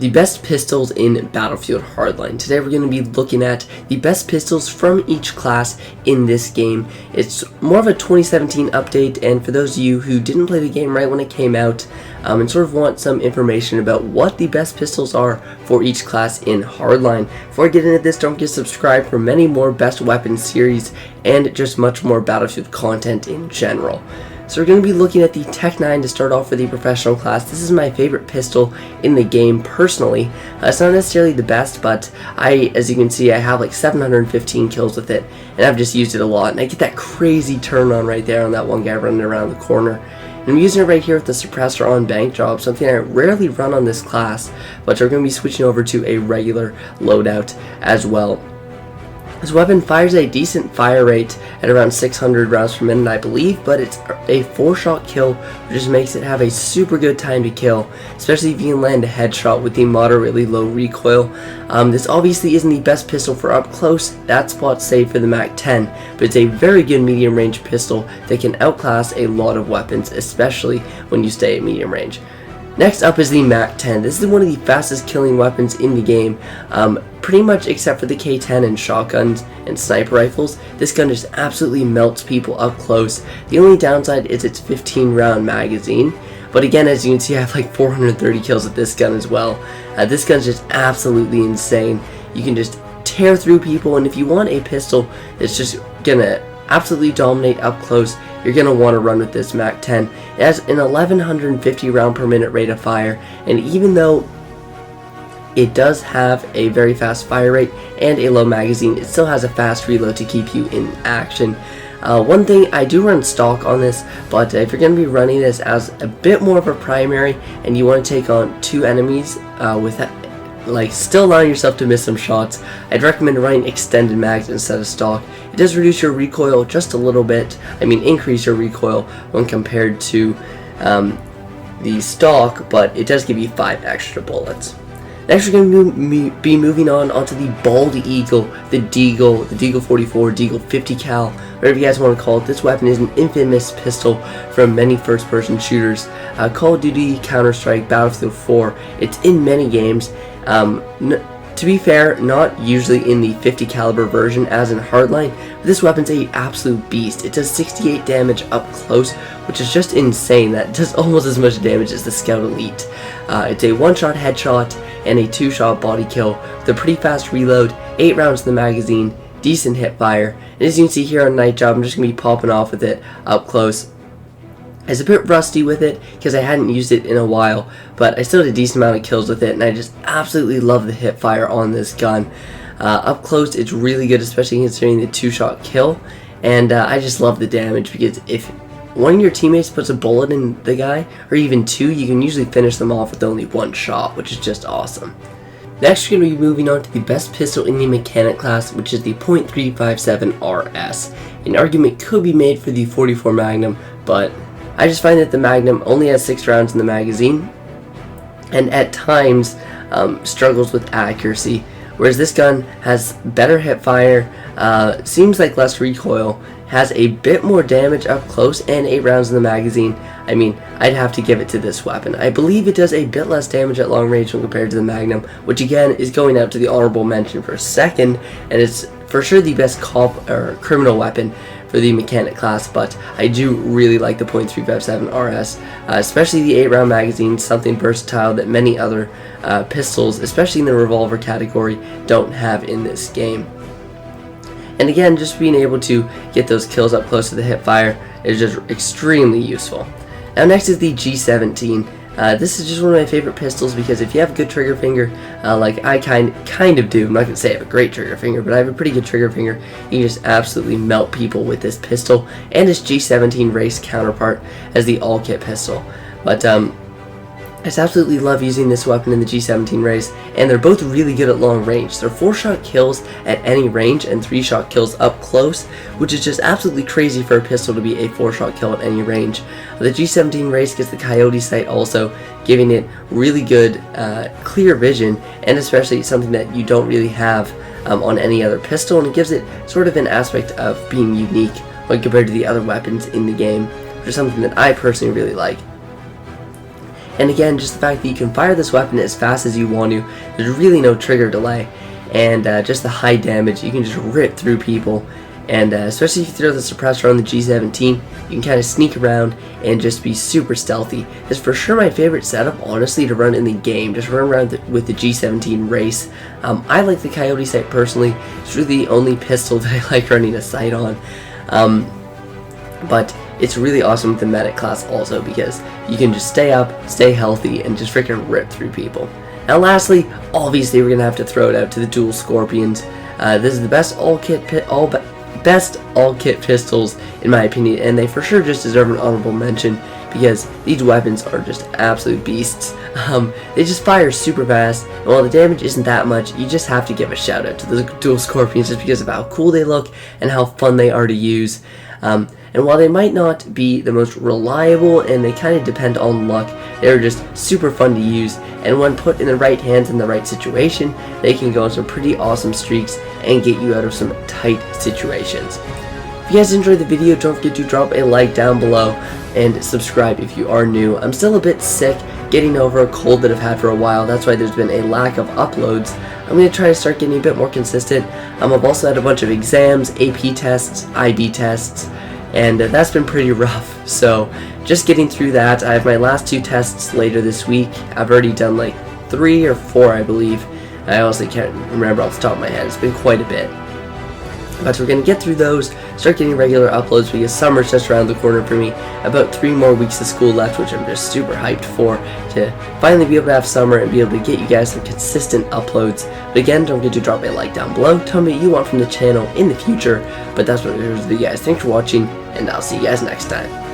The best pistols in Battlefield Hardline. Today we're going to be looking at the best pistols from each class in this game. It's more of a 2017 update, and for those of you who didn't play the game right when it came out and sort of want some information about what the best pistols are for each class in Hardline. Before I get into this, don't forget to subscribe for many more best weapons series and just much more Battlefield content in general. So we're going to be looking at the Tech 9 to start off for the professional class. This is my favorite pistol in the game personally. It's not necessarily the best, but as you can see, I have like 715 kills with it, and I've just used it a lot. And I get that crazy turn on right there on that one guy running around the corner. And I'm using it right here with the suppressor on bank job, something I rarely run on this class, but we're going to be switching over to a regular loadout as well. This weapon fires a decent fire rate at around 600 rounds per minute, I believe, but it's a 4-shot kill, which just makes it have a super good time to kill, especially if you can land a headshot with the moderately low recoil. This obviously isn't the best pistol for up close. That spot's saved for the Mac10, but it's a very good medium range pistol that can outclass a lot of weapons, especially when you stay at medium range. Next up is the Mac10. This is one of the fastest killing weapons in the game, pretty much except for the K10 and shotguns and sniper rifles. This gun just absolutely melts people up close. The only downside is its 15-round magazine, but again, as you can see, I have like 430 kills with this gun as well. This gun's just absolutely insane. You can just tear through people, and if you want a pistol that's just gonna absolutely dominate up close, you're going to want to run with this Mac10. It has an 1150 round per minute rate of fire, and even though it does have a very fast fire rate and a low magazine, it still has a fast reload to keep you in action. One thing, I do run stock on this, but if you're going to be running this as a bit more of a primary and you want to take on 2 enemies with still allowing yourself to miss some shots, I'd recommend running extended mags instead of stock. It does reduce your recoil just a little bit. Increase your recoil when compared to the stock, but it does give you 5 extra bullets. Next, we're going to be moving on onto the Bald Eagle, the Deagle 44, Deagle 50 cal, whatever you guys want to call it. This weapon is an infamous pistol from many first-person shooters. Call of Duty, Counter-Strike, Battlefield 4. It's in many games. To be fair, not usually in the 50 caliber version as in Hardline, but this weapon's an absolute beast. It does 68 damage up close, which is just insane. That does almost as much damage as the Scout Elite. It's a 1-shot headshot and a 2-shot body kill with a pretty fast reload, 8 rounds in the magazine, decent hip fire, and as you can see here on Night Job, I'm just going to be popping off with it up close. I was a bit rusty with it because I hadn't used it in a while, but I still had a decent amount of kills with it, and I just absolutely love the hip fire on this gun. Up close, it's really good, especially considering the 2-shot kill, and I just love the damage because if one of your teammates puts a bullet in the guy, or even 2, you can usually finish them off with only 1 shot, which is just awesome. Next, we're going to be moving on to the best pistol in the mechanic class, which is the .357 RS. An argument could be made for the 44 Magnum, but I just find that the Magnum only has 6 rounds in the magazine and at times struggles with accuracy, whereas this gun has better hip fire, seems like less recoil, has a bit more damage up close, and 8 rounds in the magazine. I'd have to give it to this weapon. I believe it does a bit less damage at long range when compared to the Magnum, which again is going out to the honorable mention for second, and it's for sure the best cop or criminal weapon for the mechanic class, but I do really like the .357 RS, especially the 8-round magazine, something versatile that many other pistols, especially in the revolver category, don't have in this game. And again, just being able to get those kills up close to the hip fire is just extremely useful. Now next is the G17. This is just one of my favorite pistols because if you have a good trigger finger, like I kind of do, I'm not going to say I have a great trigger finger, but I have a pretty good trigger finger, you can just absolutely melt people with this pistol and its G17 race counterpart as the all-kit pistol. But I just absolutely love using this weapon in the G17 race, and they're both really good at long range. They're 4-shot kills at any range and 3-shot kills up close, which is just absolutely crazy for a pistol to be a 4-shot kill at any range. The G17 race gets the Coyote sight also, giving it really good clear vision, and especially something that you don't really have on any other pistol, and it gives it sort of an aspect of being unique when compared to the other weapons in the game, which is something that I personally really like. And again, just the fact that you can fire this weapon as fast as you want to, there's really no trigger delay, and just the high damage, you can just rip through people. And especially if you throw the suppressor on the G17, you can kind of sneak around and just be super stealthy. It's for sure my favorite setup, honestly, to run in the game. Just run around with the G17 race. I like the Coyote sight personally. It's really the only pistol that I like running a sight on. But it's really awesome with the medic class also, because you can just stay up, stay healthy, and just freaking rip through people. Now lastly, obviously we're going to have to throw it out to the dual Scorpions. This is the best best all-kit pistols in my opinion, and they for sure just deserve an honorable mention because these weapons are just absolute beasts. They just fire super fast, and while the damage isn't that much, you just have to give a shout out to the dual Scorpions just because of how cool they look and how fun they are to use. And while they might not be the most reliable and they kind of depend on luck, they're just super fun to use, and when put in the right hands in the right situation, they can go on some pretty awesome streaks and get you out of some tight situations. If you guys enjoyed the video, don't forget to drop a like down below and subscribe if you are new. I'm still a bit sick, getting over a cold that I've had for a while. That's why there's been a lack of uploads. I'm going to try to start getting a bit more consistent. I've also had a bunch of exams, AP tests, IB tests, and that's been pretty rough. So just getting through that. I have my last 2 tests later this week. I've already done like 3 or 4, I believe. I honestly can't remember off the top of my head. It's been quite a bit. But we're going to get through those, start getting regular uploads because summer's just around the corner for me. About 3 more weeks of school left, which I'm just super hyped for, to finally be able to have summer and be able to get you guys some consistent uploads. But again, don't forget to drop a like down below. Tell me what you want from the channel in the future. But that's what it is for you guys. Thanks for watching, and I'll see you guys next time.